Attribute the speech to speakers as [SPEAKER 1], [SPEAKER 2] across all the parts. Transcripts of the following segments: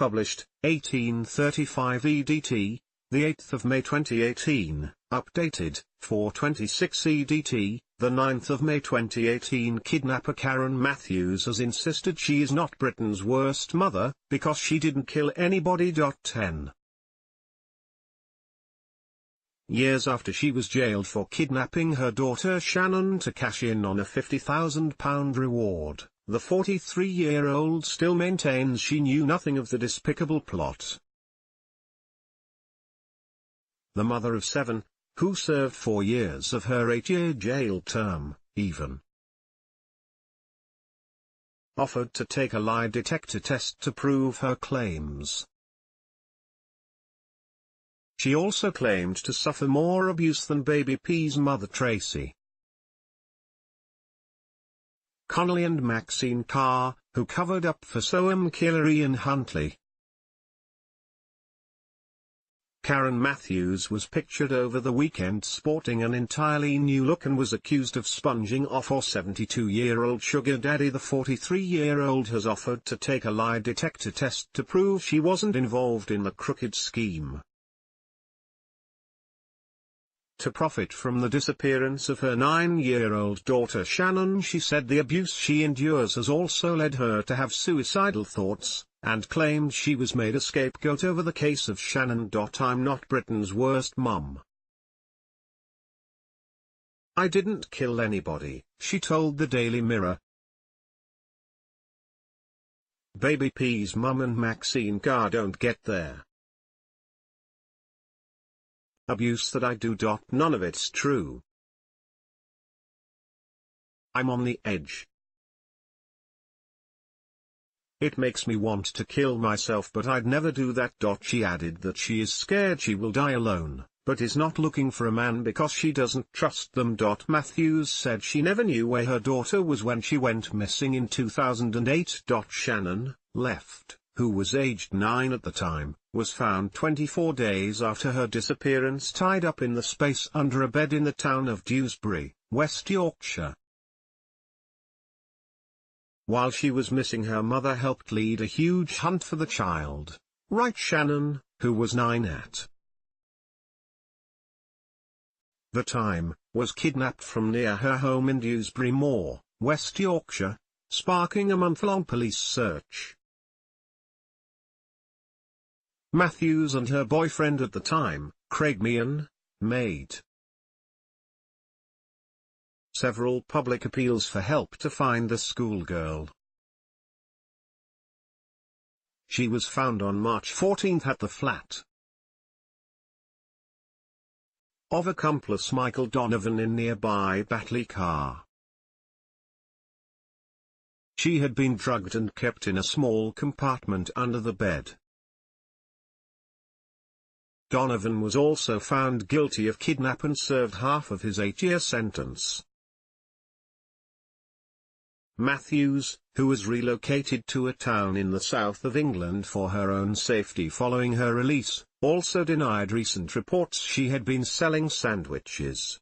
[SPEAKER 1] published, 1835 EDT, the 8th of May 2018, updated, 426 EDT, the 9th of May 2018. Kidnapper Karen Matthews has insisted she is not Britain's worst mother, because she didn't kill anybody. 10 years after she was jailed for kidnapping her daughter Shannon to cash in on a £50,000 reward, the 43-year-old still maintains she knew nothing of the despicable plot. The mother of 7, who served 4 years of her 8-year jail term, even offered to take a lie detector test to prove her claims. She also claimed to suffer more abuse than Baby P's mother Tracy Connolly and Maxine Carr, who covered up for Soham Killery and Huntley. Karen Matthews was pictured over the weekend sporting an entirely new look and was accused of sponging off her 72-year-old sugar daddy. The 43-year-old has offered to take a lie detector test to prove she wasn't involved in the crooked scheme. To profit from the disappearance of her 9-year-old daughter Shannon, she said the abuse she endures has also led her to have suicidal thoughts, and claimed she was made a scapegoat over the case of Shannon. I'm not Britain's worst mum. I didn't kill anybody, she told the Daily Mirror. Baby P's mum and Maxine Carr don't get there abuse that I do. None of it's true. I'm on the edge. It makes me want to kill myself, but I'd never do that. She added that she is scared she will die alone, but is not looking for a man because she doesn't trust them. Matthews said she never knew where her daughter was when she went missing in 2008. Shannon, left, who was aged 9 at the time, was found 24 days after her disappearance tied up in the space under a bed in the town of Dewsbury, West Yorkshire. While she was missing, her mother helped lead a huge hunt for the child, right? Shannon, who was 9 at the time, was kidnapped from near her home in Dewsbury Moor, West Yorkshire, sparking a month-long police search. Matthews and her boyfriend at the time, Craig Meehan, made several public appeals for help to find the schoolgirl. She was found on March 14 at the flat of accomplice Michael Donovan in nearby Batley Car. She had been drugged and kept in a small compartment under the bed. Donovan was also found guilty of kidnap and served half of his 8-year sentence. Matthews, who was relocated to a town in the south of England for her own safety following her release, also denied recent reports she had been selling sandwiches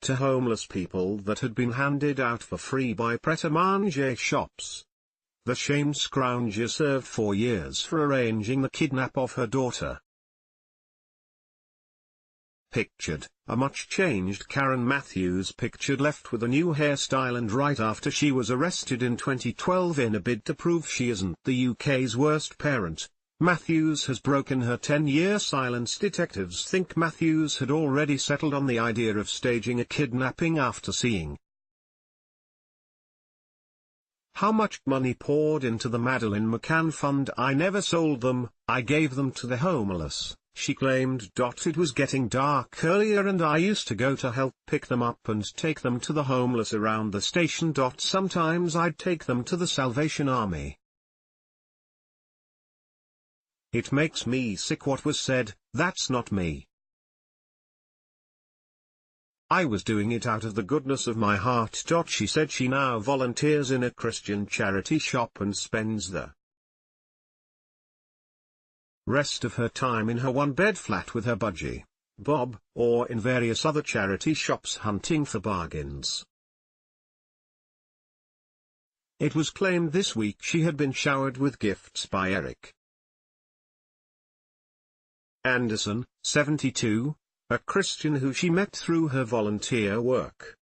[SPEAKER 1] to homeless people that had been handed out for free by pret-a-manger shops. The shamed scrounger served 4 years for arranging the kidnap of her daughter. Pictured, a much-changed Karen Matthews pictured left with a new hairstyle, and right after she was arrested in 2012 in a bid to prove she isn't the UK's worst parent, Matthews has broken her 10-year silence. Detectives think Matthews had already settled on the idea of staging a kidnapping after seeing how much money poured into the Madeleine McCann Fund. I never sold them, I gave them to the homeless, she claimed. It was getting dark earlier and I used to go to help pick them up and take them to the homeless around the station. Sometimes I'd take them to the Salvation Army. It makes me sick what was said. That's not me. I was doing it out of the goodness of my heart. She said she now volunteers in a Christian charity shop and spends the rest of her time in her one-bed flat with her budgie, Bob, or in various other charity shops hunting for bargains. It was claimed this week she had been showered with gifts by Eric Anderson, 72, a Christian who she met through her volunteer work.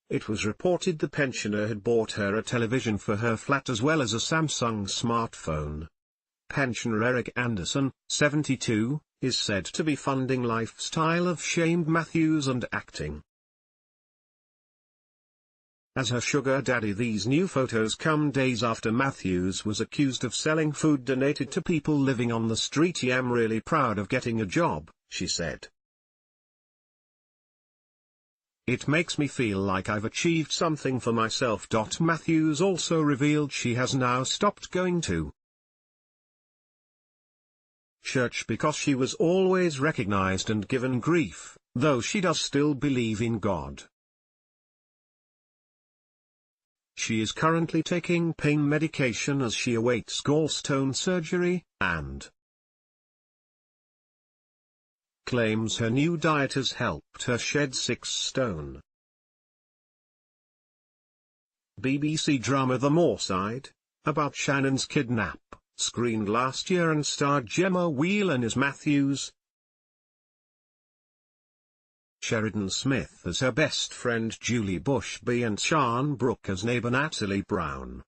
[SPEAKER 1] It was reported the pensioner had bought her a television for her flat as well as a Samsung smartphone. Pensioner Eric Anderson, 72, is said to be funding lifestyle of shamed Matthews and acting as her sugar daddy. These new photos come days after Matthews was accused of selling food donated to people living on the street. "I'm really proud of getting a job," she said. "It makes me feel like I've achieved something for myself." Matthews also revealed she has now stopped going to church because she was always recognized and given grief, though she does still believe in God. She is currently taking pain medication as she awaits gallstone surgery, and claims her new diet has helped her shed 6 stone. BBC drama The Moorside, about Shannon's kidnap, screened last year and starred Gemma Whelan as Matthews, Sheridan Smith as her best friend Julie Bushby, and Sian Brooke as neighbor Natalie Brown.